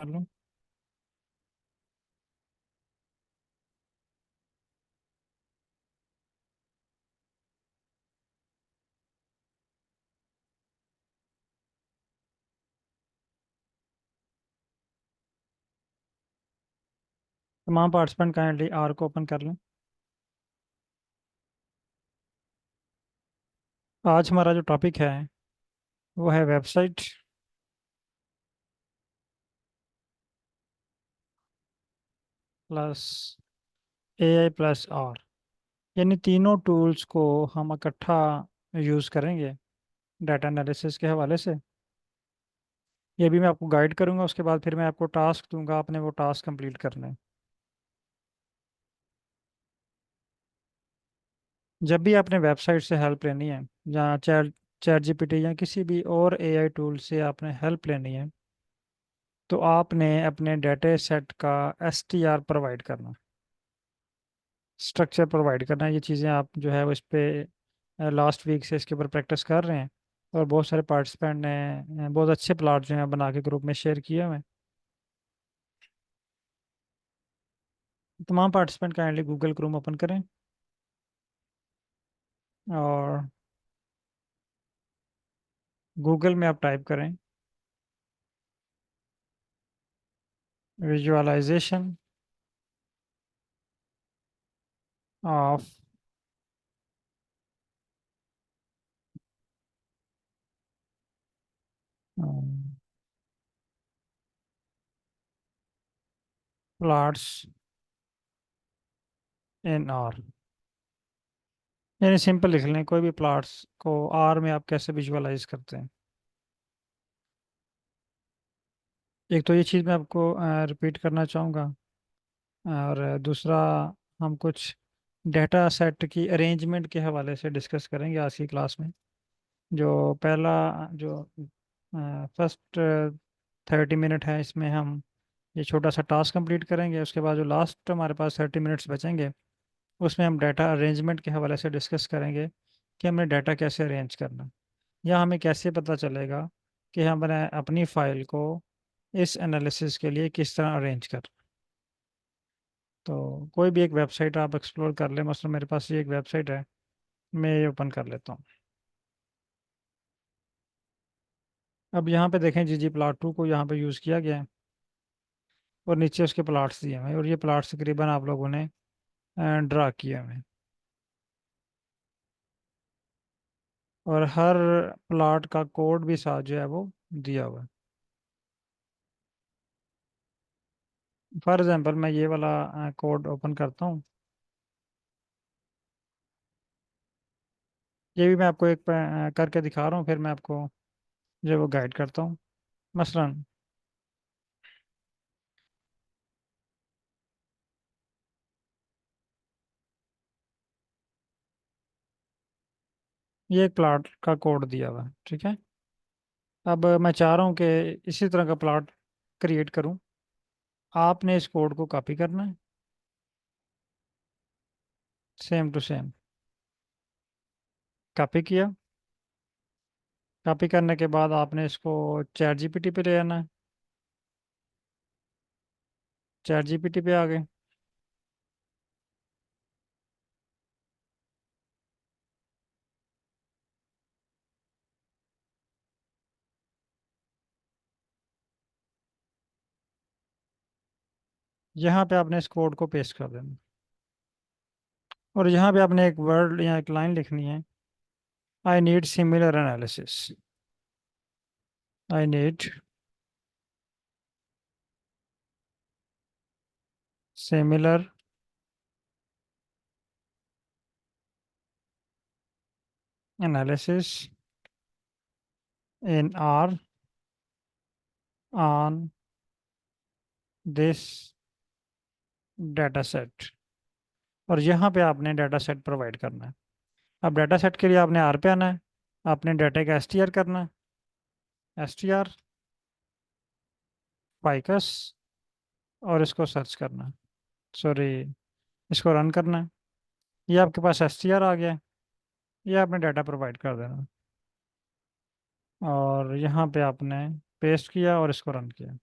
कर लूँ। तमाम पार्टिसिपेंट काइंडली आर को ओपन कर लें। आज हमारा जो टॉपिक है वो है website plus AI plus R, यानी तीनों टूल्स को हम इकट्ठा यूज़ करेंगे डाटा एनालिसिस के हवाले से। ये भी मैं आपको गाइड करूंगा, उसके बाद फिर मैं आपको टास्क दूंगा, आपने वो टास्क कंप्लीट करना है। जब भी आपने वेबसाइट से हेल्प लेनी है या चैट चैट जीपीटी या किसी भी और एआई टूल से आपने हेल्प लेनी है, तो आपने अपने डाटा सेट का एसटीआर प्रोवाइड करना, स्ट्रक्चर प्रोवाइड करना है। ये चीज़ें आप जो है वो इस पे लास्ट वीक से इसके ऊपर प्रैक्टिस कर रहे हैं, और बहुत सारे पार्टिसिपेंट ने बहुत अच्छे प्लाट जो हैं बना के ग्रुप में शेयर किए हुए हैं। तमाम participant kindly Google Chrome open करें और गूगल में आप टाइप करें visualisation of plots in R, यानी सिंपल लिख लें कोई भी प्लाट्स को आर में आप कैसे विजुअलाइज करते हैं। एक तो ये चीज़ मैं आपको रिपीट करना चाहूँगा, और दूसरा हम कुछ डेटा सेट की अरेंजमेंट के हवाले से डिस्कस करेंगे आज की क्लास में। जो पहला जो फर्स्ट 30 मिनट है, इसमें हम ये छोटा सा टास्क कंप्लीट करेंगे। उसके बाद जो लास्ट हमारे पास 30 मिनट्स बचेंगे, उसमें हम डाटा अरेंजमेंट के हवाले से डिस्कस करेंगे कि हमने डाटा कैसे अरेंज करना, या हमें कैसे पता चलेगा कि हमने अपनी फाइल को इस एनालिसिस के लिए किस तरह अरेंज कर। तो कोई भी एक वेबसाइट आप एक्सप्लोर कर लें, मसलन मेरे पास ये एक वेबसाइट है, मैं ये ओपन कर लेता हूँ। अब यहाँ पे देखें जी जी प्लाट 2 को यहाँ पे यूज़ किया गया है, और नीचे उसके प्लाट्स दिए हुए हैं, और ये प्लाट्स तकरीबन आप लोगों ने ड्रा किए हुए हैं, और हर प्लाट का कोड भी साथ जो है वो दिया हुआ है। फॉर एग्जांपल मैं ये वाला कोड ओपन करता हूँ। ये भी मैं आपको एक करके दिखा रहा हूँ, फिर मैं आपको जो है वो गाइड करता हूँ। मसलन ये एक प्लाट का कोड दिया हुआ है, ठीक है। अब मैं चाह रहा हूँ कि इसी तरह का प्लाट क्रिएट करूँ। आपने इस कोड को कॉपी करना है, सेम टू सेम कॉपी किया। कॉपी करने के बाद आपने इसको चैट जीपीटी पे ले आना है। चैट जीपीटी पे आ गए। यहाँ पे आपने इस कोड को पेस्ट कर देना, और यहाँ पे आपने एक वर्ड या एक लाइन लिखनी है, I need similar analysis. I need similar analysis in are on this data set, और यहाँ पे आपने डाटा सेट प्रोवाइड करना है। अब डाटा सेट के लिए आपने आर पे आना है, आपने डाटा का एसटीआर करना है, एसटीआर फाइकस, और इसको सर्च करना है, सॉरी इसको रन करना है। ये आपके पास एसटीआर आ गया है, ये आपने डाटा प्रोवाइड कर देना, और यहाँ पे आपने पेस्ट किया और इसको रन किया।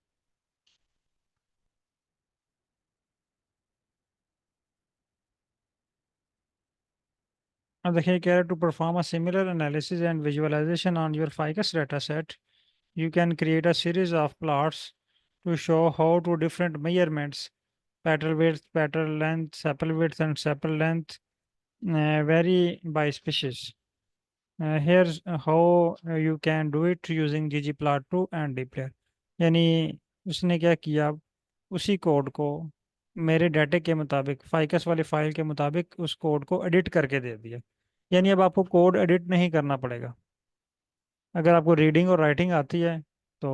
अब देखिए कह रहा है to perform a similar analysis and visualisation on your ficus data set you can create a series of plots to show how two different measurements, petal width, petal length, sepal width, and sepal length, vary by species. Here's how you can do it using ggplot2 and dplyr. यानी उसने क्या किया, उसी code को मेरे डाटे के मुताबिक फाइकस वाली फाइल के मुताबिक उस कोड को एडिट करके दे दिया। यानी अब आपको कोड एडिट नहीं करना पड़ेगा। अगर आपको रीडिंग और राइटिंग आती है तो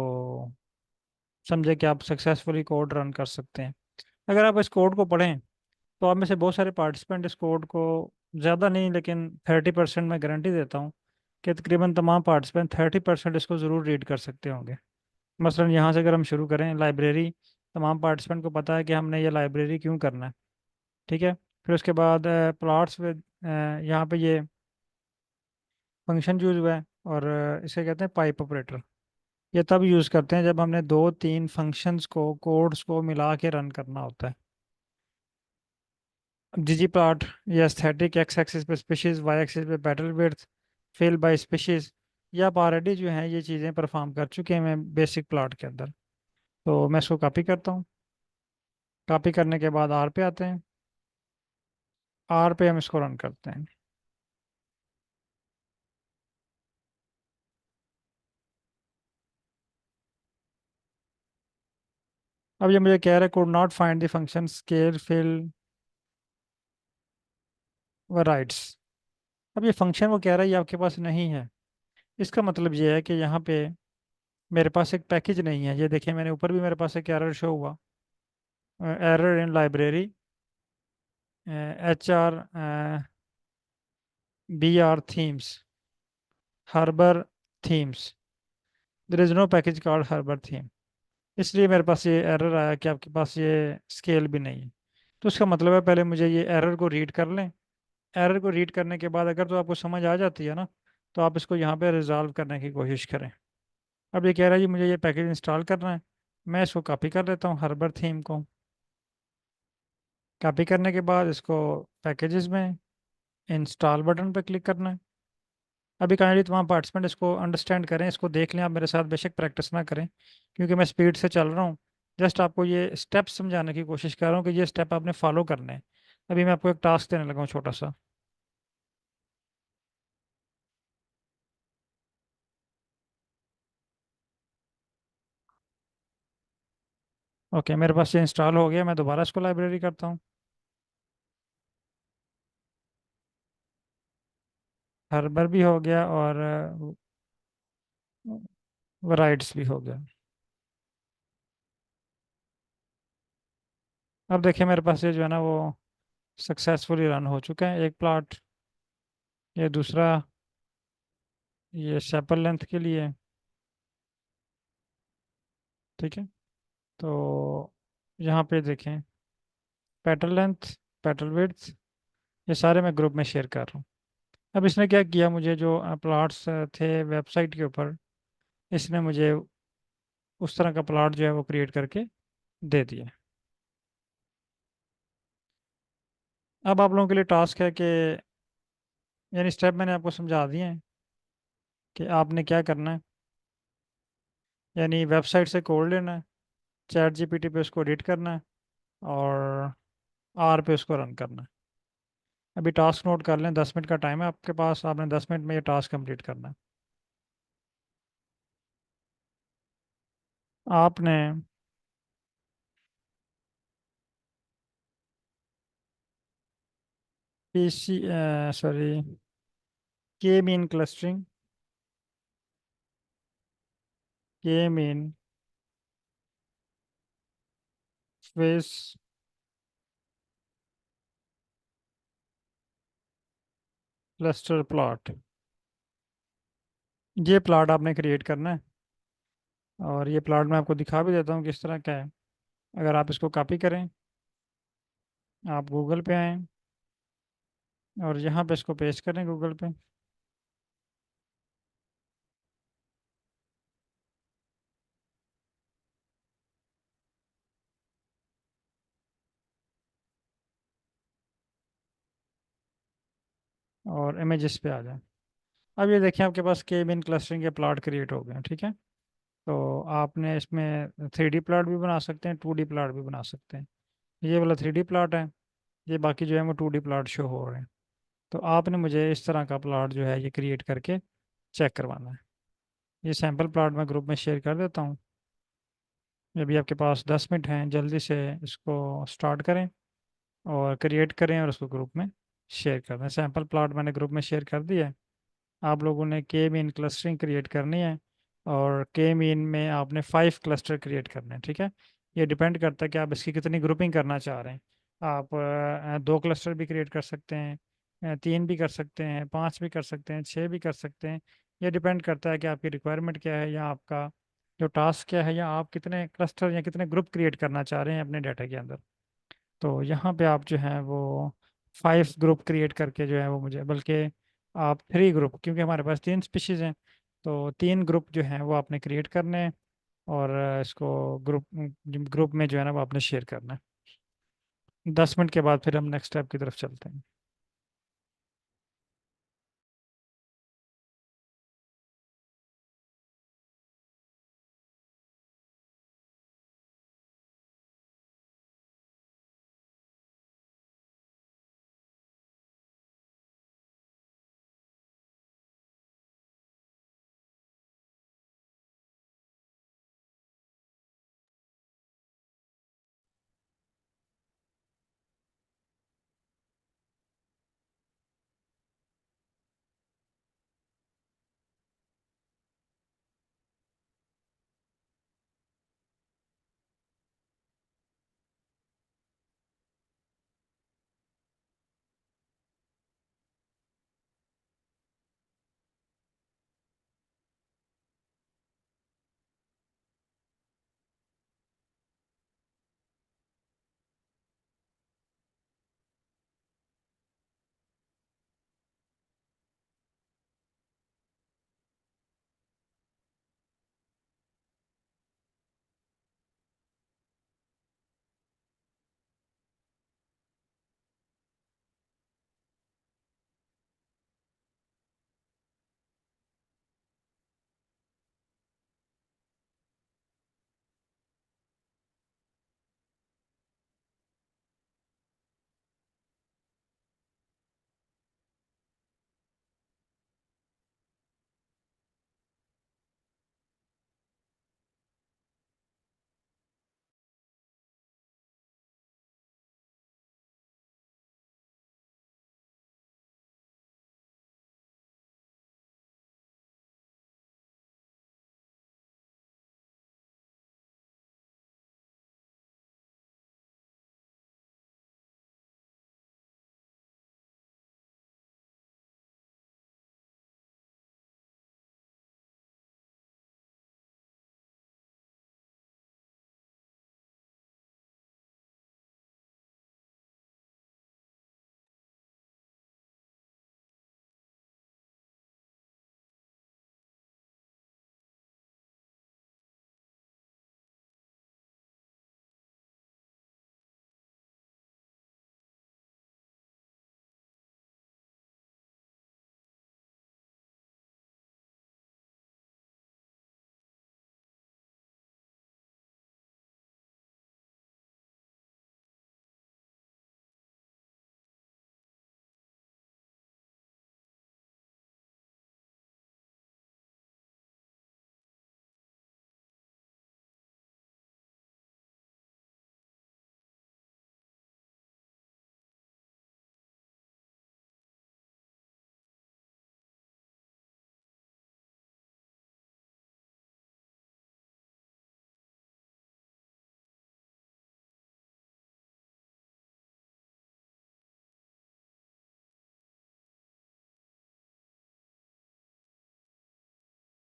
समझे कि आप सक्सेसफुली कोड रन कर सकते हैं। अगर आप इस कोड को पढ़ें तो आप में से बहुत सारे पार्टिसिपेंट इस कोड को, ज़्यादा नहीं लेकिन 30% मैं गारंटी देता हूँ कि तकरीबन तमाम पार्टिसिपेंट 30% इसको ज़रूर रीड कर सकते होंगे। मसलन यहाँ से अगर हम शुरू करें लाइब्रेरी, तमाम पार्टिसिपेंट को पता है कि हमने ये लाइब्रेरी क्यों करना है। ठीक है। फिर उसके बाद प्लॉट्स विद, यहाँ पे ये फंक्शन यूज हुआ है और इसे कहते हैं पाइप ऑपरेटर। ये तब यूज़ करते हैं जब हमने दो तीन फंक्शंस को, कोड्स को मिला के रन करना होता है। ggplot या static x एक्सिस पे स्पीशीज, y एक्सिस पे petal width, fill by species, ये आप ऑलरेडी जो है ये चीज़ें परफॉर्म कर चुके हैं मैं बेसिक प्लॉट के अंदर। तो मैं इसको कॉपी करता हूँ। कॉपी करने के बाद आर पे आते हैं। आर पे हम इसको रन करते हैं। अब ये मुझे कह रहा है could not find the function scale fill variates। अब ये फंक्शन वो कह रहा है ये आपके पास नहीं है। इसका मतलब ये है कि यहाँ पे मेरे पास एक पैकेज नहीं है। ये देखिए मैंने ऊपर भी मेरे पास एक एरर शो हुआ, error in library HR BR themes, harbor themes, there is no package called harbor theme। इसलिए मेरे पास ये एरर आया कि आपके पास ये स्केल भी नहीं है। तो उसका मतलब है पहले मुझे ये एरर को रीड कर लें। एरर को रीड करने के बाद अगर तो आपको समझ आ जाती है ना, तो आप इसको यहाँ पे रिजॉल्व करने की कोशिश करें। अब ये कह रहा है जी मुझे ये पैकेज इंस्टॉल करना है। मैं इसको कॉपी कर लेता हूँ हर्बर थीम को। कॉपी करने के बाद इसको पैकेजेस में इंस्टॉल बटन पर क्लिक करना है। अभी काइंडली तमाम पार्टिसिपेंट इसको अंडरस्टैंड करें, इसको देख लें। आप मेरे साथ बेशक प्रैक्टिस ना करें क्योंकि मैं स्पीड से चल रहा हूँ। जस्ट आपको ये स्टेप्स समझाने की कोशिश कर रहा हूँ कि ये स्टेप आपने फॉलो करने हैं। अभी मैं आपको एक टास्क देने लगा हूँ छोटा सा। ओके, मेरे पास ये इंस्टॉल हो गया। मैं दोबारा इसको लाइब्रेरी करता हूँ। हर्बर भी हो गया और वराइट्स भी हो गया। अब देखिए मेरे पास ये जो है ना वो सक्सेसफुली रन हो चुका है एक प्लॉट। ये दूसरा, ये सेपल लेंथ के लिए। ठीक है। तो यहाँ पे देखें पेटल लेंथ, पेटल विड्थ, ये सारे मैं ग्रुप में शेयर कर रहा हूँ। अब इसने क्या किया, मुझे जो प्लॉट्स थे वेबसाइट के ऊपर, इसने मुझे उस तरह का प्लॉट जो है वो क्रिएट करके दे दिया। अब आप लोगों के लिए टास्क है कि, यानी स्टेप मैंने आपको समझा दिए हैं कि आपने क्या करना है। यानी वेबसाइट से कोड लेना है, चैट जीपीटी पे उसको एडिट करना है और आर पे उसको रन करना है। अभी टास्क नोट कर लें, 10 मिनट का टाइम है आपके पास। आपने 10 मिनट में ये टास्क कंप्लीट करना है। आपने पीसी, सॉरी, के मीन क्लस्टरिंग, के मीन स्पेस क्लस्टर प्लॉट, ये प्लॉट आपने क्रिएट करना है। और ये प्लॉट मैं आपको दिखा भी देता हूँ किस तरह का है। अगर आप इसको कॉपी करें, आप गूगल पे आएँ और यहाँ पे इसको पेस्ट करें गूगल पे। और इमेजेस पे आ जाए। अब ये देखिए आपके पास के मीन क्लस्टरिंग के प्लॉट क्रिएट हो गए हैं, ठीक है। तो आपने इसमें 3D प्लॉट भी बना सकते हैं, 2D प्लॉट भी बना सकते हैं। ये वाला 3D प्लॉट है, ये बाकी जो है वो 2D प्लॉट शो हो रहे हैं। तो आपने मुझे इस तरह का प्लॉट जो है ये क्रिएट करके चेक करवाना है। ये सैम्पल प्लॉट मैं ग्रुप में शेयर कर देता हूँ। अभी आपके पास 10 मिनट हैं, जल्दी से इसको स्टार्ट करें और क्रिएट करें और उसको ग्रुप में शेयर कर दें। सैम्पल प्लॉट मैंने ग्रुप में शेयर कर दिया है। आप लोगों ने के मीन क्लस्टरिंग क्रिएट करनी है और के मीन में आपने 5 क्लस्टर क्रिएट करने हैं, ठीक है। ये डिपेंड करता है कि आप इसकी कितनी ग्रुपिंग करना चाह रहे हैं। आप 2 क्लस्टर भी क्रिएट कर सकते हैं, 3 भी कर सकते हैं, 5 भी कर सकते हैं, 6 भी कर सकते हैं। ये डिपेंड करता है कि आपकी रिक्वायरमेंट क्या है या आपका जो टास्क क्या है या आप कितने क्लस्टर या कितने ग्रुप क्रिएट करना चाह रहे हैं अपने डाटा के अंदर। तो यहाँ पे आप जो है वो 5 ग्रुप क्रिएट करके जो है वो मुझे, बल्कि आप 3 ग्रुप, क्योंकि हमारे पास 3 स्पीशीज़ हैं, तो 3 ग्रुप जो हैं वो आपने क्रिएट करने हैं और इसको ग्रुप में जो है ना वो आपने शेयर करना है। 10 मिनट के बाद फिर हम नेक्स्ट स्टेप की तरफ चलते हैं।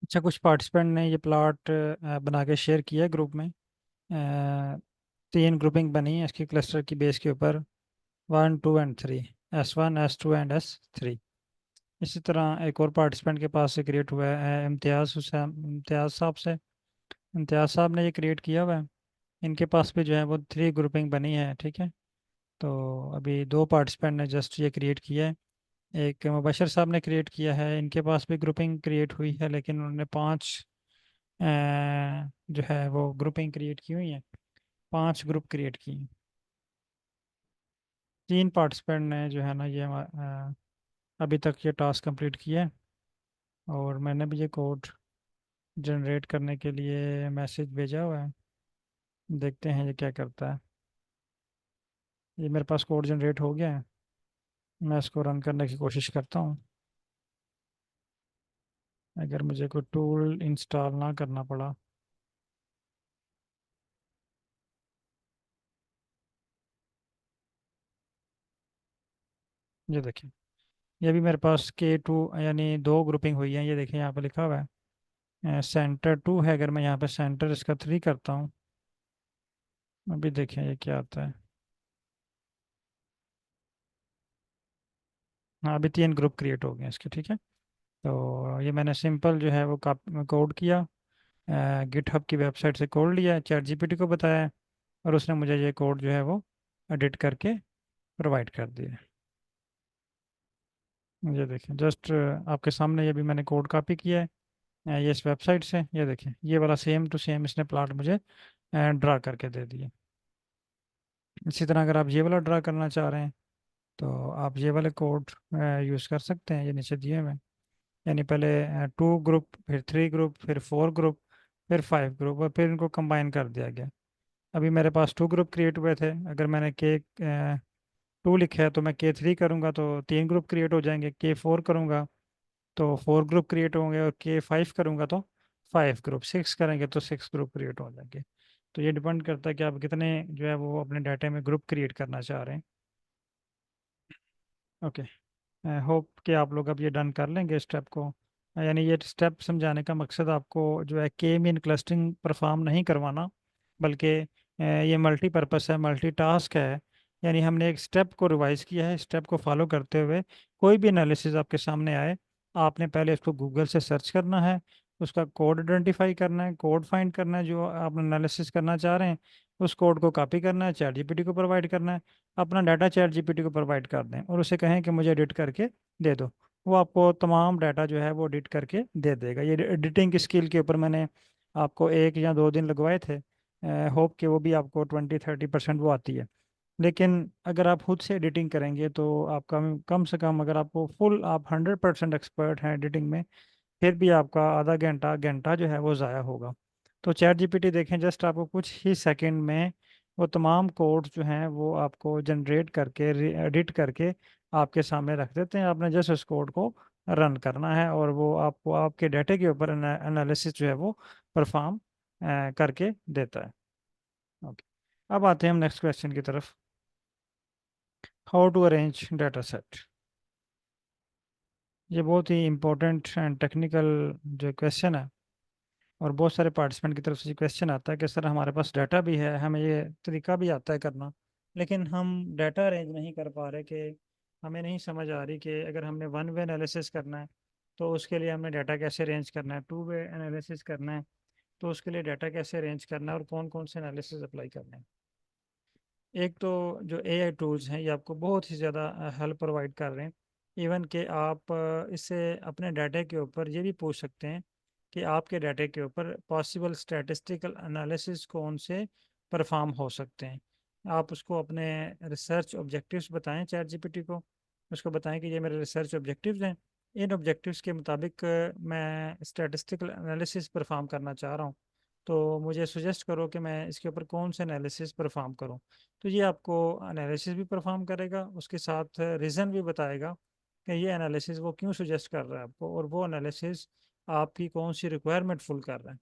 अच्छा, कुछ पार्टिसिपेंट ने ये प्लॉट बना के शेयर किया है ग्रुप में। 3 ग्रुपिंग बनी है इसकी क्लस्टर की बेस के ऊपर, 1, 2 and 3, S1, S2 and S3। इसी तरह एक और पार्टिसिपेंट के पास से क्रिएट हुआ है इम्तियाज़ साहब से। इम्तियाज़ साहब ने ये क्रिएट किया हुआ है, इनके पास भी जो है वो 3 ग्रुपिंग बनी है, ठीक है। तो अभी 2 पार्टिसिपेंट ने जस्ट ये क्रिएट किया है। एक मुबशर साहब ने क्रिएट किया है, इनके पास भी ग्रुपिंग क्रिएट हुई है, लेकिन उन्होंने 5 जो है वो ग्रुपिंग क्रिएट की हुई है, 5 ग्रुप क्रिएट किए हैं। 3 पार्टिसिपेंट ने जो है ना ये अभी तक ये टास्क कंप्लीट किया है। और मैंने भी ये कोड जनरेट करने के लिए मैसेज भेजा हुआ है, देखते हैं ये क्या करता है। ये मेरे पास कोड जनरेट हो गया है, मैं इसको रन करने की कोशिश करता हूँ। अगर मुझे कोई टूल इंस्टॉल ना करना पड़ा। ये देखिए, ये भी मेरे पास K2 यानी 2 ग्रुपिंग हुई है, ये देखिए यहाँ पे लिखा हुआ है सेंटर 2 है। अगर मैं यहाँ पे सेंटर इसका 3 करता हूँ, अभी देखिए ये क्या आता है। हाँ, अभी 3 ग्रुप क्रिएट हो गए हैं इसके, ठीक है। तो ये मैंने सिंपल जो है वो कोड किया, गिटहब की वेबसाइट से कोड लिया, चैट जीपीटी को बताया, और उसने मुझे ये कोड जो है वो एडिट करके प्रोवाइड कर दिया। ये देखिए जस्ट आपके सामने ये भी मैंने कोड कॉपी किया है ये इस वेबसाइट से। ये देखिए ये वाला सेम टू सेम इसने प्लॉट मुझे ड्रा करके दे दिया। इसी तरह अगर आप ये वाला ड्रा करना चाह रहे हैं तो आप ये वाले कोड यूज़ कर सकते हैं, ये नीचे दिए हुए हैं। यानी पहले 2 ग्रुप, फिर 3 ग्रुप, फिर 4 ग्रुप, फिर 5 ग्रुप, और फिर इनको कंबाइन कर दिया गया। अभी मेरे पास 2 ग्रुप क्रिएट हुए थे, अगर मैंने K2 लिखा है तो मैं K3 करूँगा तो 3 ग्रुप क्रिएट हो जाएंगे, K4 करूँगा तो 4 ग्रुप क्रिएट होंगे, और K5 करूँगा तो 5 ग्रुप, 6 करेंगे तो 6 ग्रुप क्रिएट हो जाएंगे। तो ये डिपेंड करता है कि आप कितने जो है वो अपने डाटा में ग्रुप क्रिएट करना चाह रहे हैं। ओके, होप कि आप लोग अब ये डन कर लेंगे स्टेप को। यानी ये स्टेप समझाने का मकसद आपको जो है के मीन क्लस्टरिंग परफॉर्म नहीं करवाना, बल्कि ये मल्टीपर्पस है, मल्टीटास्क है। यानी हमने एक स्टेप को रिवाइज किया है, स्टेप को फॉलो करते हुए कोई भी एनालिसिस आपके सामने आए, आपने पहले उसको गूगल से सर्च करना है, उसका कोड आइडेंटिफाई करना है, कोड फाइंड करना है जो आप एनालिसिस करना चाह रहे हैं, उस कोड को कॉपी करना है, चैट जीपीटी को प्रोवाइड करना है, अपना डाटा चैट जीपीटी को प्रोवाइड कर दें और उसे कहें कि मुझे एडिट करके दे दो। वो आपको तमाम डाटा जो है वो एडिट करके दे देगा। ये एडिटिंग की स्किल के ऊपर मैंने आपको 1 या 2 दिन लगवाए थे, होप कि वो भी आपको 20-30% वो आती है। लेकिन अगर आप खुद से एडिटिंग करेंगे तो आप कम से कम, अगर आपको फुल आप 100% एक्सपर्ट हैं एडिटिंग में, फिर भी आपका आधा घंटा घंटा जो है वो ज़ाया होगा। तो चैट जीपीटी देखें, जस्ट आपको कुछ ही सेकंड में वो तमाम कोड जो हैं वो आपको जनरेट करके एडिट करके आपके सामने रख देते हैं। आपने जस्ट उस कोड को रन करना है और वो आपको आपके डाटे के ऊपर एनालिसिस जो है वो परफॉर्म करके देता है। ओके, अब आते हैं हम नेक्स्ट क्वेश्चन की तरफ। How to arrange data set. ये बहुत ही इंपॉर्टेंट एंड टेक्निकल जो क्वेश्चन है, और बहुत सारे पार्टिसिपेंट की तरफ से क्वेश्चन आता है कि सर हमारे पास डाटा भी है, हमें ये तरीका भी आता है करना, लेकिन हम डाटा अरेंज नहीं कर पा रहे, कि हमें नहीं समझ आ रही कि अगर हमने 1 वे एनालिसिस करना है तो उसके लिए हमें डाटा कैसे अरेंज करना है, 2 वे एनालिसिस करना है तो उसके लिए डाटा कैसे अरेंज करना है, और कौन कौन से एनालिसिस अप्लाई करने हैं। एक तो जो एआई टूल्स हैं ये आपको बहुत ही ज़्यादा हेल्प प्रोवाइड कर रहे हैं। इवन कि आप इससे अपने डाटा के ऊपर ये भी पूछ सकते हैं कि आपके डाटा के ऊपर पॉसिबल स्टैटिस्टिकल एनालिसिस कौन से परफॉर्म हो सकते हैं। आप उसको अपने रिसर्च ऑब्जेक्टिव्स बताएं चैट जीपीटी को, उसको बताएं कि ये मेरे रिसर्च ऑब्जेक्टिव्स हैं, इन ऑब्जेक्टिव्स के मुताबिक मैं स्टैटिस्टिकल एनालिसिस परफॉर्म करना चाह रहा हूँ, तो मुझे सुजेस्ट करो कि मैं इसके ऊपर कौन से एनालिसिस परफॉर्म करूँ। तो ये आपको एनालिसिस भी परफॉर्म करेगा, उसके साथ रीज़न भी बताएगा कि ये एनालिसिस वो क्यों सुजेस्ट कर रहा है आपको, और वो एनालिसिस आपकी कौन सी रिक्वायरमेंट फुल कर रहा है।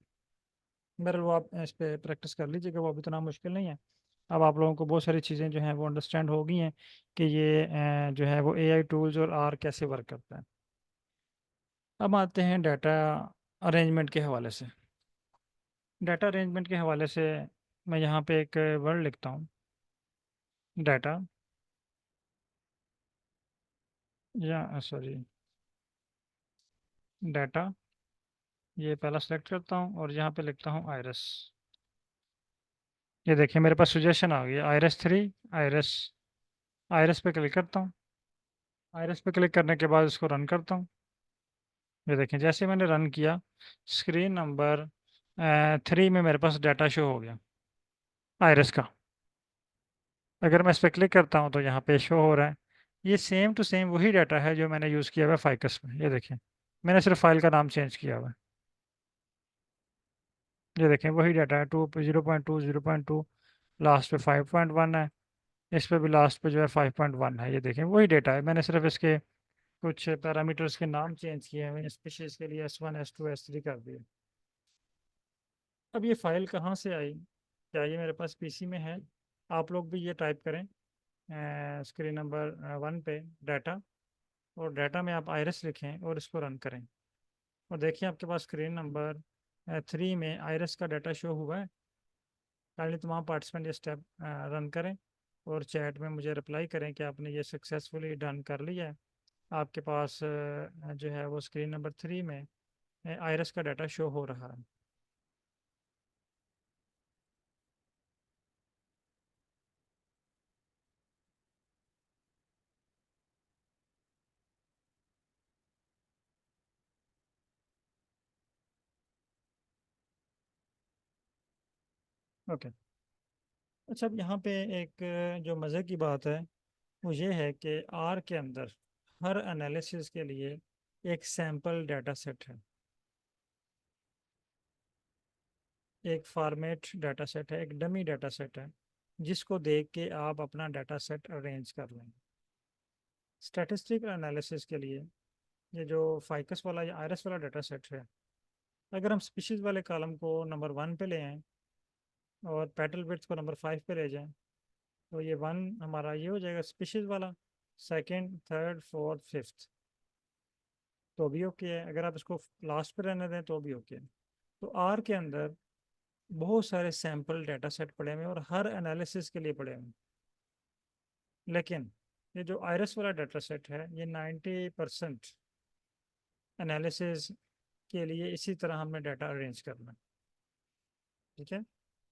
बहरहाल वो आप इस पे प्रैक्टिस कर लीजिएगा, वो अभी इतना मुश्किल नहीं है। अब आप लोगों को बहुत सारी चीज़ें जो हैं वो अंडरस्टैंड हो गई हैं कि ये जो है वो एआई टूल्स और आर कैसे वर्क करता है। अब आते हैं डाटा अरेंजमेंट के हवाले से। डाटा अरेंजमेंट के हवाले से मैं यहाँ पे एक वर्ड लिखता हूँ, डाटा, या सॉरी, डाटा, ये पहला सेलेक्ट करता हूँ और यहाँ पे लिखता हूँ आयरस। ये देखिए मेरे पास सजेशन आ गई, आयरस 3, आयरस, आयरस पे क्लिक करता हूँ। आइरिस पे क्लिक करने के बाद इसको रन करता हूँ। ये देखें, जैसे मैंने रन किया, स्क्रीन नंबर 3 में मेरे पास डाटा शो हो गया आइरिस का। अगर मैं इस पर क्लिक करता हूँ तो यहाँ पे शो हो रहा है। ये सेम टू सेम वही डाटा है जो मैंने यूज़ किया हुआ है फाइकस में। ये देखें, मैंने सिर्फ फाइल का नाम चेंज किया हुआ है। ये देखें, वही डाटा है, 2 0.2 लास्ट पे 5.1 है। इस पे भी लास्ट पे जो है 5.1 है। ये देखें, वही डाटा है, मैंने सिर्फ इसके कुछ पैरामीटर्स के नाम चेंज किए हैं। स्पीशीज के लिए S1 S2 S3 कर दिए। अब ये फाइल कहाँ से आई? क्या ये मेरे पास पीसी में है? आप लोग भी ये टाइप करें स्क्रीन नंबर 1 पे डाटा, और डाटा में आप आइरिस लिखें और इसको रन करें। और देखिए आपके पास स्क्रीन नंबर 3 में आइरिस का डाटा शो हुआ है। काइंडली तमाम पार्टिसिपेंट ये स्टेप रन करें और चैट में मुझे रिप्लाई करें कि आपने ये सक्सेसफुली डन कर लिया है। आपके पास जो है वो स्क्रीन नंबर 3 में आइरिस का डाटा शो हो रहा है। ओके। अच्छा, अब यहाँ पे एक जो मज़े की बात है वो ये है कि आर के अंदर हर एनालिसिस के लिए एक सैम्पल डाटा सेट है, एक फॉर्मेट डाटा सेट है, एक डमी डाटा सेट है, जिसको देख के आप अपना डाटा सेट अरेंज कर लेंगे। स्टैटिस्टिकल एनालिसिस के लिए ये जो फाइकस वाला या आयरस वाला डाटा सेट है, अगर हम स्पीशीज वाले कॉलम को नंबर 1 पे ले आएँ और पेटल विड्थ को नंबर 5 पे ले जाएं, तो ये 1 हमारा ये हो जाएगा स्पीशीज वाला। सेकंड, थर्ड, फोर्थ, फिफ्थ तो भी ओके है। अगर आप इसको लास्ट पे रहने दें तो भी ओके है। तो आर के अंदर बहुत सारे सैम्पल डाटा सेट पड़े हुए हैं और हर एनालिसिस के लिए पड़े हुए हैं। लेकिन ये जो आयरस वाला डाटा सेट है, ये 90% एनालिसिस के लिए इसी तरह हमने डाटा अरेंज करना है। ठीक है।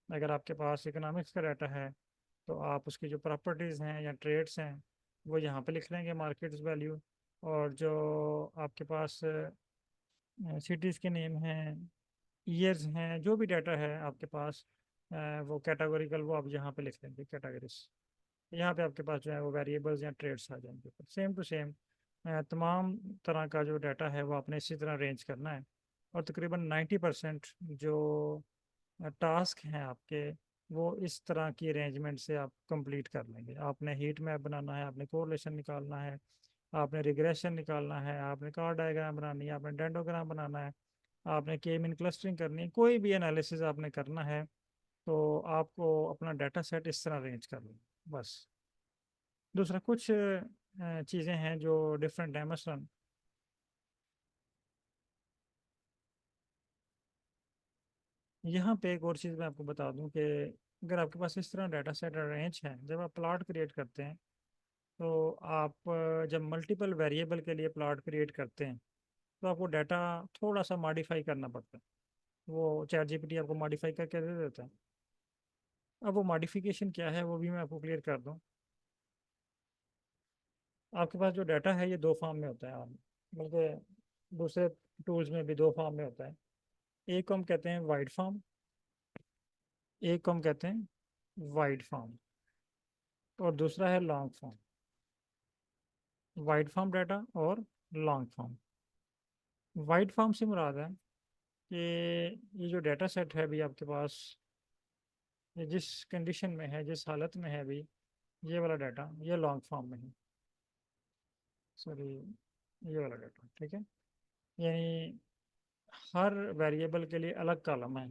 अगर आपके पास इकोनॉमिक्स का डाटा है तो आप उसकी जो प्रॉपर्टीज़ हैं या ट्रेड्स हैं वो यहाँ पे लिख लेंगे, मार्केट्स वैल्यू। और जो आपके पास सिटीज़ के नेम हैं, ईयर्स हैं, जो भी डाटा है आपके पास वो कैटेगोरिकल, वो आप यहाँ पे लिख लेंगे कैटेगरीज। यहाँ पे आपके पास जो है वो वेरिएबल्स या ट्रेड्स आ जाएंगे। सेम टू सेम तमाम तरह का जो डाटा है वो आपने इसी तरह अरेंज करना है। और तकरीबन 90% जो टास्क हैं आपके, वो इस तरह की अरेंजमेंट से आप कंप्लीट कर लेंगे। आपने हीट मैप बनाना है, आपने कोरिलेशन निकालना है, आपने रिग्रेशन निकालना है, आपने कार्ड डायग्राम बनानी है, आपने डेंडोग्राम बनाना है, आपने के मीन क्लस्टरिंग करनी है, कोई भी एनालिसिस आपने करना है तो आपको अपना डाटा सेट इस तरह अरेंज कर लें बस। दूसरा कुछ चीज़ें हैं जो डिफरेंट है। मसलन यहाँ पे एक और चीज़ मैं आपको बता दूं कि अगर आपके पास इस तरह डाटा सेट अरेंज है, जब आप प्लॉट क्रिएट करते हैं तो आप जब मल्टीपल वेरिएबल के लिए प्लॉट क्रिएट करते हैं तो आपको डाटा थोड़ा सा मॉडिफाई करना पड़ता है। वो चैट जीपीटी आपको मॉडिफाई करके दे देता है। अब वो मॉडिफिकेशन क्या है वो भी मैं आपको क्लियर कर दूं। आपके पास जो डाटा है ये दो फॉर्म में होता है, आप बल्कि दूसरे टूल्स में भी दो फॉर्म में होता है। एक को हम कहते हैं वाइड फॉर्म, एक को हम कहते हैं वाइड फॉर्म, और दूसरा है long form. Wide form data और लॉन्ग फॉर्म। वाइड फॉर्म से मुराद है कि ये जो डाटा सेट है अभी आपके पास, ये जिस कंडीशन में है, जिस हालत में है अभी, ये वाला डाटा ये लॉन्ग फॉर्म में है। सॉरी, ये वाला डाटा ठीक है। यानी हर वेरिएबल के लिए अलग कॉलम है।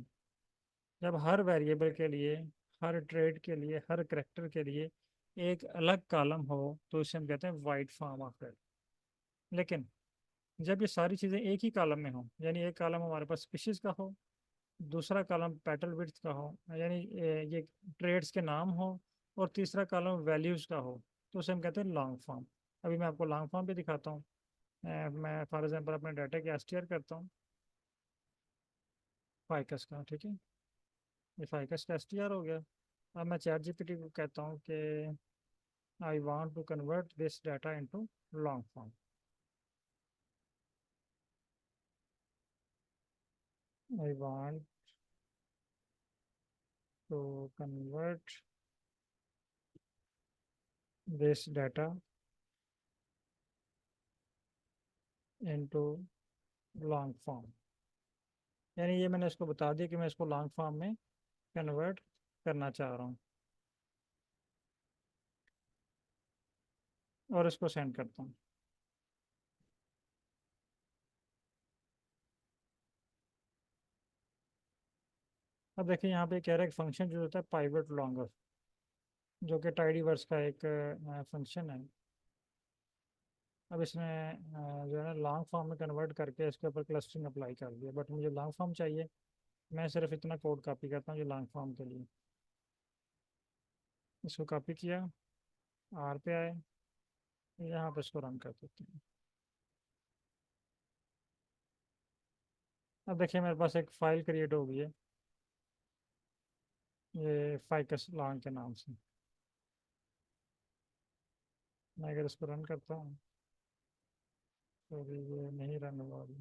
जब हर वेरिएबल के लिए, हर ट्रेड के लिए, हर करेक्टर के लिए एक अलग कॉलम हो तो इसे हम कहते हैं वाइड फॉर्म ऑफ डाटा। लेकिन जब ये सारी चीज़ें एक ही कॉलम में हो, यानी एक कॉलम हमारे पास स्पीशीज का हो, दूसरा कॉलम पेटल विड्थ का हो, यानी ये ट्रेड्स के नाम हो, और तीसरा कॉलम वैल्यूज़ का हो, तो उसे हम कहते हैं लॉन्ग फॉर्म। अभी मैं आपको लॉन्ग फॉर्म भी दिखाता हूँ। मैं फॉर एग्जांपल अपने डाटा की एसटीआर करता हूँ फाइकस का। ठीक है, ये फाइकस का एसटीआर हो गया। अब मैं चैट जीपीटी को कहता हूँ कि I want to convert this data into long form. I want to convert this data into long form. यानी ये मैंने इसको बता दिया कि मैं इसको लॉन्ग फॉर्म में कन्वर्ट करना चाह रहा हूँ और इसको सेंड करता हूँ। अब देखिए यहाँ पे कह रहा है कि फंक्शन जो होता है पाइवट लॉन्गर, जो कि टाइडीवर्स का एक फंक्शन है। अब इसने जो है ना लॉन्ग फॉर्म में कन्वर्ट करके इसके ऊपर क्लस्टरिंग अप्लाई कर दिया, बट मुझे लॉन्ग फॉर्म चाहिए। मैं सिर्फ इतना कोड कॉपी करता हूँ जो लॉन्ग फॉर्म के लिए। इसको कॉपी किया, आर पे आए, यहाँ पे इसको रन कर देते हैं। अब देखिए मेरे पास एक फाइल क्रिएट हो गई है, ये फाइकस लॉन्ग के नाम से। मैं अगर इसको रन करता हूँ तो भी ये नहीं रन हुआ अभी।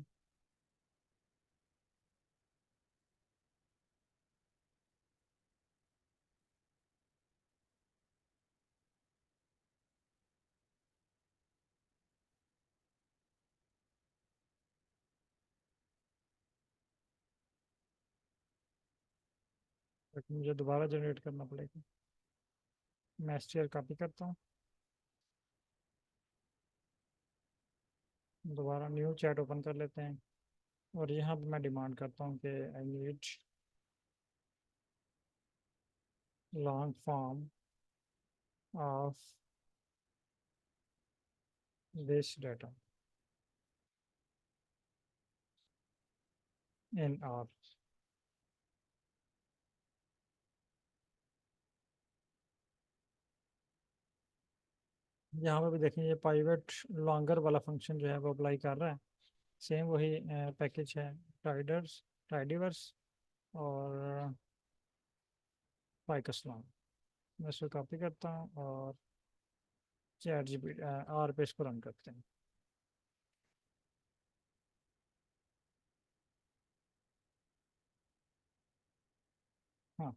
लेकिन मुझे दोबारा जनरेट करना पड़ेगा। मैं एसटीआर कॉपी करता हूँ, दोबारा न्यू चैट ओपन कर लेते हैं और यहाँ पे मैं डिमांड करता हूँ कि I need long form of this data in are. यहाँ पे भी देखें ये पाइवेट लॉन्गर वाला फंक्शन जो है वो अप्लाई कर रहा है। सेम वही पैकेज है, टाइडर्स टाइडीवर्स और फाइकस लॉन्ग। मैं इसको कॉपी करता हूँ और चैट जीपीटी आर पे इसको रन करते हैं। हाँ,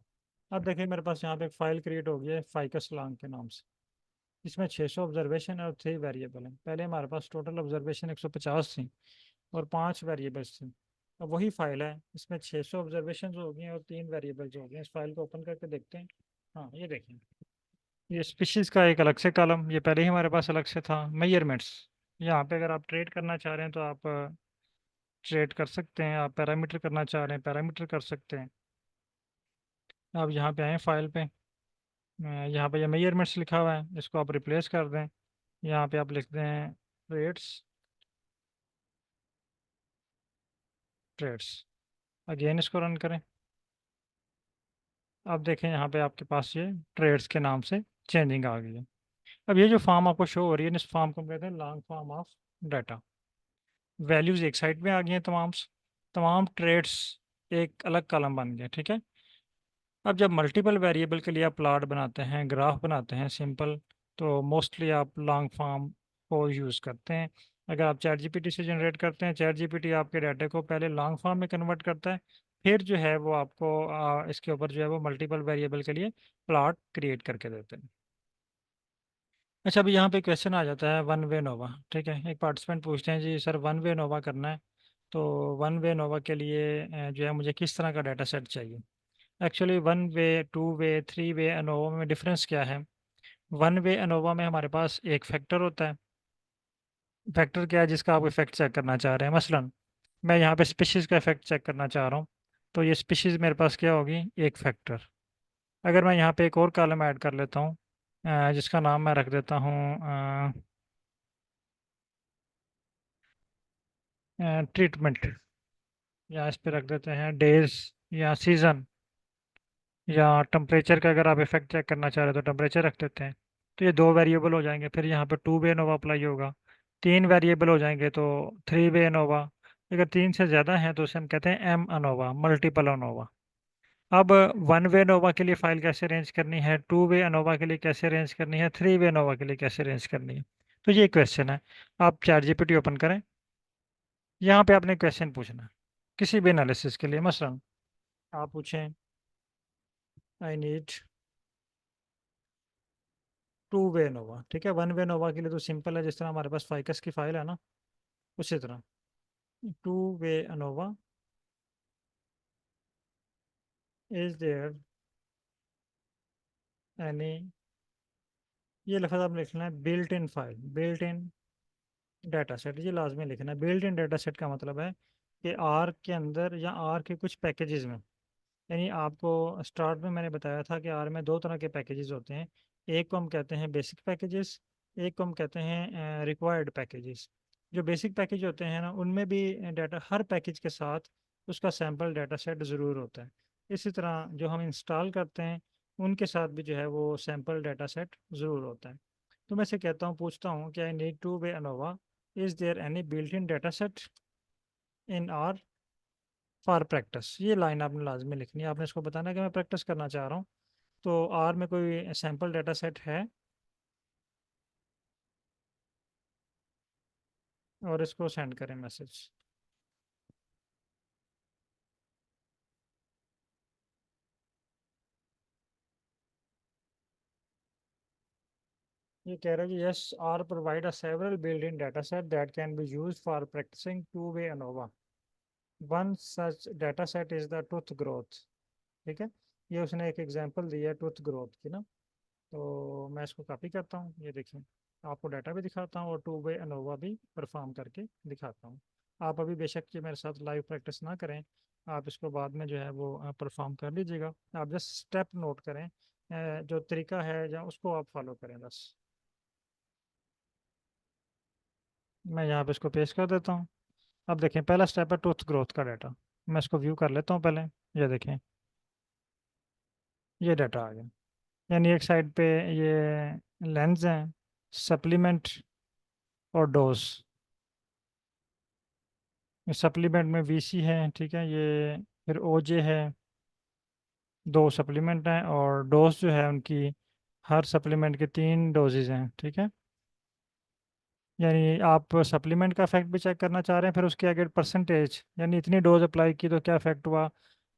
अब देखिए मेरे पास यहाँ पे एक फाइल क्रिएट हो गई है फाइकस लॉन्ग के नाम से। इसमें 600 ऑब्जर्वेशन और 3 वेरिएबल हैं। पहले हमारे पास टोटल ऑब्जर्वेशन 150 थी और 5 वेरिएबल्स थी। अब वही फाइल है, इसमें 600 ऑब्जर्वेशन हो गए हैं और 3 वेरिएबल्स हो गए हैं। इस फाइल को ओपन करके देखते हैं। हाँ, ये देखें, ये स्पीशीज़ का एक अलग से कॉलम, ये पहले ही हमारे पास अलग से था। मेजरमेंट्स, यहाँ पे अगर आप ट्रेड करना चाह रहे हैं तो आप ट्रेड कर सकते हैं। आप पैरामीटर करना चाह रहे हैं पैरामीटर कर सकते हैं। आप यहाँ पे आएँ फाइल पे, यहाँ पे ये मेजरमेंट्स लिखा हुआ है, इसको आप रिप्लेस कर दें। यहाँ पे आप लिख दें ट्रेड्स, ट्रेड्स। अगेन इसको रन करें। अब देखें यहाँ पे आपके पास ये ट्रेड्स के नाम से चेंजिंग आ गई है। अब ये जो फॉर्म आपको शो हो रही है इस फॉर्म को हम कहते हैं long form of data. Values एक साइड में आ गई हैं, तमाम ट्रेड्स एक अलग कॉलम बन गए, ठीक है। अब जब मल्टीपल वेरिएबल के लिए आप प्लॉट बनाते हैं, ग्राफ बनाते हैं सिंपल, तो मोस्टली आप लॉन्ग फॉर्म को यूज़ करते हैं। अगर आप चैट जीपीटी से जनरेट करते हैं, चैट जीपीटी आपके डाटा को पहले लॉन्ग फॉर्म में कन्वर्ट करता है, फिर जो है वो आपको इसके ऊपर जो है वो मल्टीपल वेरिएबल के लिए प्लॉट क्रिएट करके देते हैं। अच्छा, अभी यहाँ पे क्वेश्चन आ जाता है वन वे नोवा, ठीक है। एक पार्टिसिपेंट पूछते हैं जी सर वन वे नोवा करना है, तो वन वे नोवा के लिए जो है मुझे किस तरह का डाटा सेट चाहिए। Actually one way, two way, three way ANOVA में डिफरेंस क्या है। वन वे अनोवा में हमारे पास एक फैक्टर होता है। फैक्टर क्या है, जिसका आप इफेक्ट चेक करना चाह रहे हैं। मसलन मैं यहाँ पे स्पीशीज़ का इफेक्ट चेक करना चाह रहा हूँ, तो ये स्पीशीज़ मेरे पास क्या होगी, एक फैक्टर। अगर मैं यहाँ पे एक और कॉलम ऐड कर लेता हूँ, जिसका नाम मैं रख देता हूँ ट्रीटमेंट, या इस पे रख देते हैं डेज या सीज़न, या टेम्परेचर का अगर आप इफेक्ट चेक करना चाह रहे हैं तो टेम्परेचर रख देते हैं। तो ये दो वेरिएबल हो जाएंगे। फिर यहाँ पे टू वे एनोवा अप्लाई होगा। तीन वेरिएबल हो जाएंगे तो थ्री वे एनोवा। अगर तीन से ज़्यादा हैं तो उसे हम कहते हैं एम अनोवा, मल्टीपल अनोवा। अब वन वे नोवा के लिए फाइल कैसे अरेंज करनी है, टू वे अनोवा के लिए कैसे अरेंज करनी है, थ्री वे नोवा के लिए कैसे अरेंज करनी है। तो ये क्वेश्चन है। आप चैट जीपीटी ओपन करें, यहाँ पे आपने क्वेश्चन पूछना है किसी भी एनालिसिस के लिए। मसलन आप पूछें आई नीड टू वे नोवा, ठीक है। वन वे नोवा के लिए तो सिंपल है, जिस तरह हमारे पास फाइकस की फाइल है ना, उसी तरह two way ANOVA is there any, ये लफ्ज़ आपने लिखना है built in file, built in data set, ये लाजमी लिखना है। बिल्ट इन डाटा सेट का मतलब है कि आर के अंदर या आर के कुछ पैकेजेस में, यानी आपको स्टार्ट में मैंने बताया था कि आर में दो तरह के पैकेजेस होते हैं। एक को हम कहते हैं बेसिक पैकेजेस, एक को हम कहते हैं रिक्वायर्ड पैकेजेस। जो बेसिक पैकेज होते हैं ना, उनमें भी डाटा, हर पैकेज के साथ उसका सैम्पल डाटा सेट ज़रूर होता है। इसी तरह जो हम इंस्टॉल करते हैं उनके साथ भी जो है वो सैम्पल डाटा सेट ज़रूर होता है। तो मैं से कहता हूँ, पूछता हूँ कि I need two way ANOVA, is there any built in data set in R for practice. ये लाइन आपने लाजमी लिखनी है, आपने इसको बताना है कि मैं प्रैक्टिस करना चाह रहा हूँ। तो आर में कोई सैम्पल डाटा सेट है, और इसको सेंड करें मैसेज। ये कह रहा है कि yes R provide a several built in data set that can be use for practicing two way ANOVA, one such data set is the ट्रूथ ग्रोथ। ठीक है, ये उसने एक एग्जांपल दिया है ट्रूथ ग्रोथ की ना। तो मैं इसको कॉपी करता हूँ, ये देखिए, आपको डाटा भी दिखाता हूँ और टू वे अनोवा भी परफॉर्म करके दिखाता हूँ। आप अभी बेशक कि मेरे साथ लाइव प्रैक्टिस ना करें, आप इसको बाद में जो है वो परफॉर्म कर लीजिएगा। आप जस्ट स्टेप नोट करें, जो तरीका है या उसको आप फॉलो करें बस। मैं यहाँ पे इसको पेस्ट कर देता हूँ। अब देखें, पहला स्टेप है टूथ ग्रोथ का डाटा। मैं इसको व्यू कर लेता हूँ पहले। ये देखें, ये डाटा आ गया। यानी एक साइड पे ये लेंस हैं, सप्लीमेंट और डोज। सप्लीमेंट में वीसी है, ठीक है, ये फिर ओजे है, दो सप्लीमेंट हैं, और डोज जो है उनकी हर सप्लीमेंट के तीन डोजेज हैं, ठीक है। यानी आप सप्लीमेंट का इफेक्ट भी चेक करना चाह रहे हैं, फिर उसके आगे परसेंटेज, यानी इतनी डोज अप्लाई की तो क्या इफेक्ट हुआ,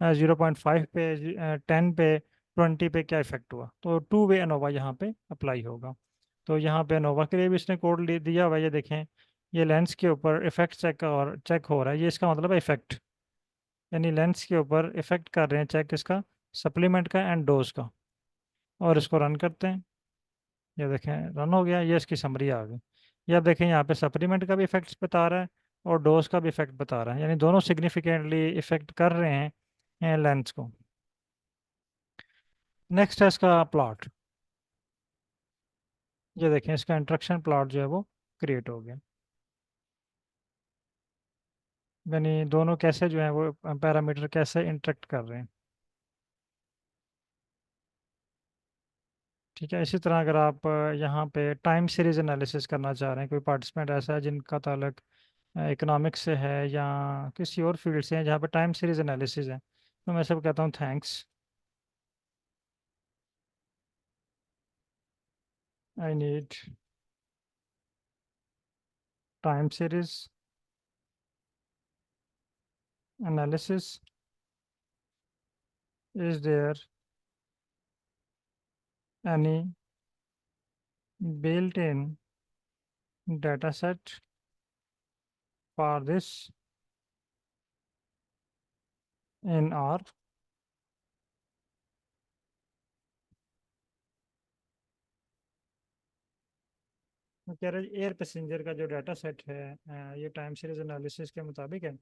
0.5 पे, 10 पे, 20 पे क्या इफेक्ट हुआ। तो टू वे अनोवा यहाँ पे अप्लाई होगा। तो यहाँ पे अनोवा के लिए भी इसने कोड दिया हुआ है, ये देखें, ये लेंस के ऊपर इफेक्ट चेक और चेक हो रहा है, ये इसका मतलब है इफेक्ट। यानी लेंस के ऊपर इफेक्ट कर रहे हैं चेक इसका, सप्लीमेंट का एंड डोज का। और इसको रन करते हैं, ये देखें रन हो गया, ये इसकी समरी आ गई। ये आप देखें, यहाँ पे सप्लीमेंट का भी इफेक्ट बता रहा है और डोज का भी इफेक्ट बता रहा है, यानी दोनों सिग्निफिकेंटली इफेक्ट कर रहे हैं लेंस को। नेक्स्ट है इसका प्लॉट। ये देखें, इसका इंट्रक्शन प्लॉट जो है वो क्रिएट हो गया। यानी दोनों कैसे जो है वो पैरामीटर कैसे इंटरेक्ट कर रहे हैं। ठीक है, इसी तरह अगर आप यहाँ पे टाइम सीरीज एनालिसिस करना चाह रहे हैं, कोई पार्टिसिपेंट ऐसा है जिनका ताल्लुक इकोनॉमिक्स से है या किसी और फील्ड से है जहाँ पे टाइम सीरीज एनालिसिस है, तो मैं सब कहता हूँ thanks, I need time series analysis, is there any built in data set for this in R। वो कह रहे एयर पैसेंजर का जो डाटा सेट है, ये टाइम सीरीज एनालिसिस के मुताबिक है।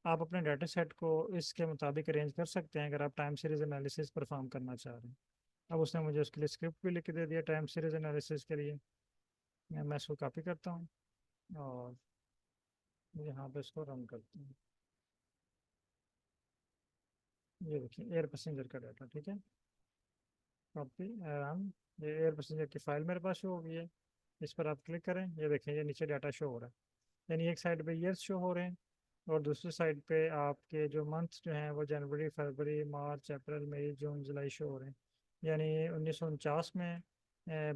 आप अपने डाटा सेट को इसके मुताबिक अरेंज कर सकते हैं अगर आप टाइम सीरीज एनालिसिस परफॉर्म करना चाह रहे हैं। अब उसने मुझे उसके लिए स्क्रिप्ट भी लिख के दे दिया टाइम सीरीज एनालिसिस के लिए। मैं इसको कॉपी करता हूँ और यहाँ पे इसको रन करता हूँ। ये देखिए एयर पैसेंजर का डाटा, ठीक है, कॉपी रन। ये एयर पैसेंजर की फाइल मेरे पास शो हो गई है। इस पर आप क्लिक करें, ये देखें, ये नीचे डाटा शो हो रहा है। यानी एक साइड पे ईयर्स शो हो रहे हैं और दूसरी साइड पे आपके जो मंथ्स जो हैं वो जनवरी, फरवरी, मार्च, अप्रैल, मई, जून, जुलाई शो हो रहे हैं। यानी 1949 में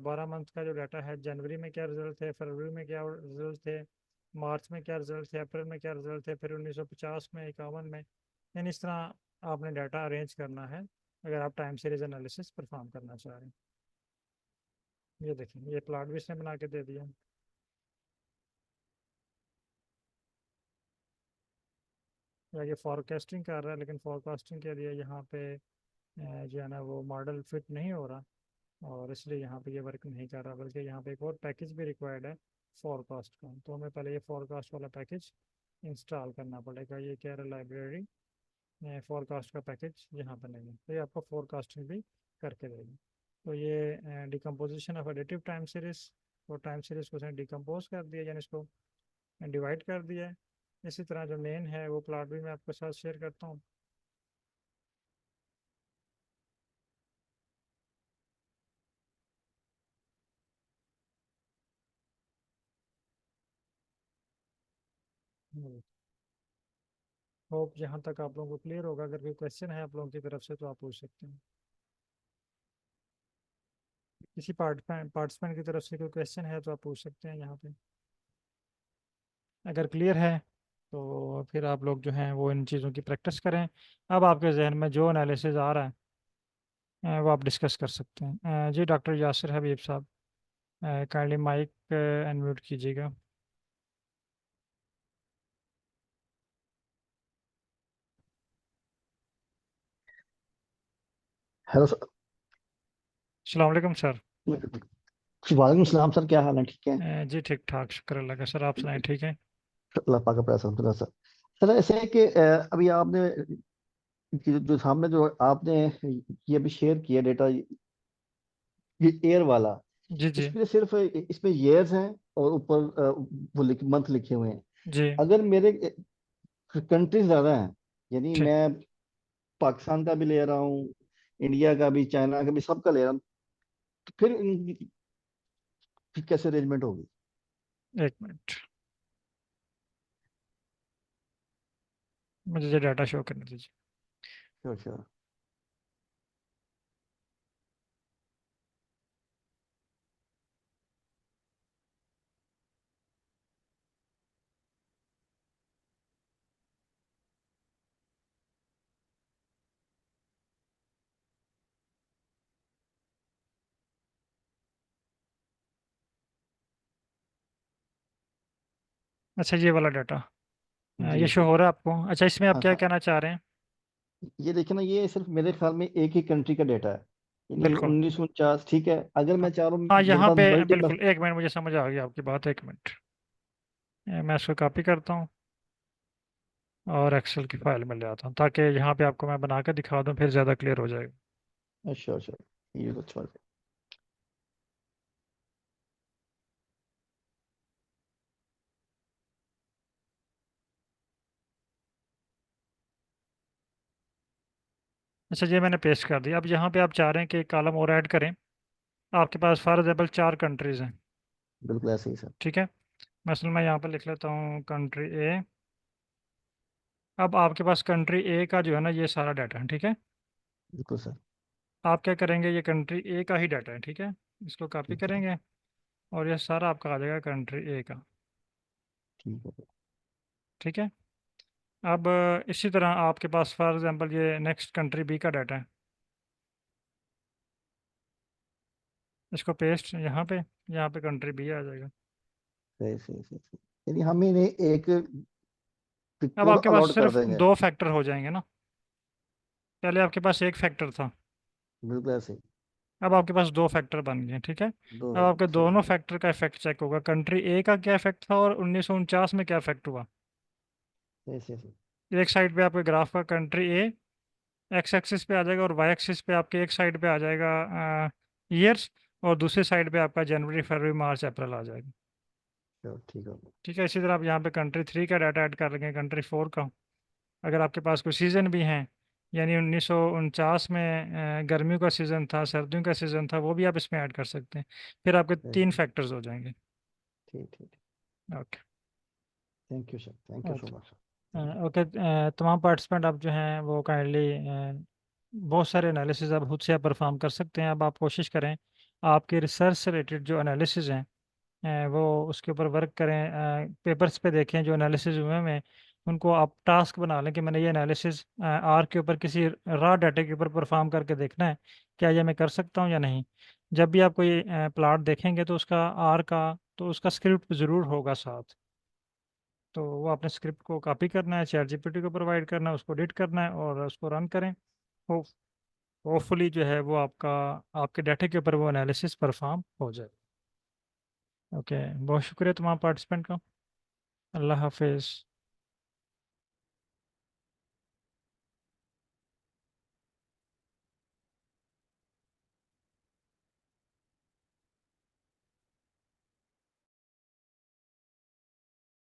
12 मंथ का जो डाटा है, जनवरी में क्या रिजल्ट थे, फरवरी में क्या रिजल्ट थे, मार्च में क्या रिजल्ट थे, अप्रैल में क्या रिजल्ट थे, फिर 1950 में, 51 में। यानी इस तरह आपने डाटा अरेंज करना है अगर आप टाइम सीरीज एनालिसिस परफॉर्म करना चाह रहे हैं। ये देखिए, ये प्लॉट भी इसने बना के दे दिया। या ये फॉरकास्टिंग कर रहा है, लेकिन फॉरकास्टिंग के लिए यहाँ पे जो है ना वो मॉडल फिट नहीं हो रहा, और इसलिए यहाँ पे ये वर्क नहीं कर रहा, बल्कि यहाँ पे एक और पैकेज भी रिक्वायर्ड है फॉरकास्ट का। तो हमें पहले ये फॉरकास्ट वाला पैकेज इंस्टॉल करना पड़ेगा। ये कह रहा है लाइब्रेरी फॉरकास्ट का पैकेज यहाँ पर नहीं है, तो ये आपको फॉरकास्टिंग भी करके देगी। तो ये decomposition of additive time series, और टाइम सीरीज को उसने डिकम्पोज कर दिया, यानी इसको डिवाइड कर दिया है। इसी तरह जो मेन है वो प्लॉट भी मैं आपके साथ शेयर करता हूँ। होप जहाँ तक आप लोगों को क्लियर होगा। अगर कोई क्वेश्चन है आप लोगों की तरफ से तो आप पूछ सकते हैं। किसी पार्टिसिपेंट की तरफ से कोई क्वेश्चन है तो आप पूछ सकते हैं यहाँ पे। अगर क्लियर है तो फिर आप लोग जो हैं वो इन चीज़ों की प्रैक्टिस करें। अब आपके जहन में जो एनालिसिस आ रहा है वो आप डिस्कस कर सकते हैं। जी डॉक्टर यासिर हबीब साहब, काइंडली माइक अनम्यूट कीजिएगा। Hello sir. अस्सलाम वालेकुम सर। वालेकुम सलाम सर, क्या हाल है? ठीक है। जी ठीक ठाक, शुक्र अल्लाह का। सर आप सुनाए, ठीक है? अल्लाह पाक का बड़ा शुक्र है सर। सर ऐसे है कि अभी आपने जो सामने जो आपने ये अभी शेयर किया डेटा, ये एयर वाला, जी जी। इसमें सिर्फ इसमें ईयर्स हैं और ऊपर वो मंथ लिखे हुए हैं। जी अगर मेरे कंट्रीज ज्यादा हैं, यानी ठीक। मैं पाकिस्तान का भी ले रहा हूँ, इंडिया का भी, चाइना का भी, सबका ले रहा हूँ, तो फिर कैसे अरेंजमेंट होगी? एक मिनट, मुझे ये डाटा शो करने दीजिए। Sure sure. अच्छा, ये वाला डाटा ये जी शो जी। हो रहा है आपको? अच्छा, इसमें आप हाँ क्या हाँ। कहना चाह रहे हैं? ये देखिए ना, ये सिर्फ मेरे ख्याल में एक ही कंट्री का डेटा है, यानी बिल्कुल। 1949। ठीक है, अगर हाँ मैं चाह रहा हूँ हाँ, मेरे यहाँ पास पे मल्टीपल। बिल्कुल, एक मिनट, मुझे समझ आ गई आपकी बात, एक मिनट। मैं इसको कॉपी करता हूँ और एक्सेल की फाइल में ले आता हूँ, ताकि यहाँ पे आपको मैं बना के दिखा दूँ, फिर ज़्यादा क्लियर हो जाएगा। अच्छा अच्छा, ये तो अच्छा है। अच्छा, ये मैंने पेस्ट कर दिया। अब यहाँ पे आप चाह रहे हैं कि एक कॉलम और ऐड करें। आपके पास फॉर एग्जाम्पल 4 कंट्रीज़ हैं, बिल्कुल ऐसे ही सर। ठीक है? मसलन मैं यहाँ पर लिख लेता हूँ कंट्री ए। अब आपके पास कंट्री ए का जो है ना ये सारा डाटा है, ठीक है? बिल्कुल सर। आप क्या करेंगे, ये कंट्री ए का ही डाटा है, ठीक है? इसको कॉपी ठीक है। करेंगे और ये सारा आपका आ जाएगा कंट्री ए का, ठीक है। ठीक है? अब इसी तरह आपके पास फॉर एग्जांपल ये नेक्स्ट कंट्री बी का डाटा है। इसको पेस्ट यहाँ पे कंट्री बी आ जाएगा। सही सही सही सही। यानी हम इन्हें एक अब कोड आपके पास अलॉट कर सिर्फ देंगे। 2 फैक्टर हो जाएंगे ना। पहले आपके पास एक फैक्टर था, बिल्कुल ऐसे ही। अब आपके पास 2 फैक्टर बन गए, ठीक है? दो। अब आपके सही दोनों है। फैक्टर का इफेक्ट चेक होगा, कंट्री ए का क्या इफेक्ट था और 1949 में क्या इफेक्ट हुआ। सही सही सही। एक साइड पे आपके ग्राफ का कंट्री ए एक्स एक्सिस पे आ जाएगा, और वाई एक्सिस पे आपके एक साइड पे आ जाएगा ईयर्स, और दूसरी साइड पे आपका जनवरी, फरवरी, मार्च, अप्रैल आ जाएगा। चलो ठीक है। ठीक है, इसी तरह आप यहाँ पे कंट्री 3 का डाटा ऐड कर लेंगे, कंट्री 4 का। अगर आपके पास कोई सीज़न भी हैं, यानी 1949 में गर्मियों का सीज़न था, सर्दियों का सीज़न था, वो भी आप इसमें ऐड कर सकते हैं। फिर आपके सही 3 सही। फैक्टर्स हो जाएंगे। ठीक ठीक ठीक। Okay. Thank you sir, thank you so okay. Much. Okay, तमाम पार्टिसिपेंट आप जो हैं वो काइंडली बहुत सारे एनालिसिस आप खुद से आप परफॉर्म कर सकते हैं। अब आप कोशिश करें आपके रिसर्च से रिलेटेड जो एनालिसिस हैं वो उसके ऊपर वर्क करें, पेपर्स पे देखें जो एनालिसिस हुए हैं उनको आप टास्क बना लें कि मैंने ये एनालिसिस आर के ऊपर किसी रॉ डाटा के ऊपर परफॉर्म करके देखना है, क्या ये मैं कर सकता हूँ या नहीं। जब भी आप कोई प्लाट देखेंगे तो उसका आर का तो उसका स्क्रिप्ट ज़रूर होगा साथ। तो वो अपने स्क्रिप्ट को कॉपी करना है, चैट जीपीटी को प्रोवाइड करना है, उसको एडिट करना है और उसको रन करें। हो होपफुली जो है वो आपका आपके डाटा के ऊपर वो एनालिसिस परफॉर्म हो जाए। ओके, बहुत शुक्रिया तमाम पार्टिसिपेंट का। अल्लाह हाफिज़।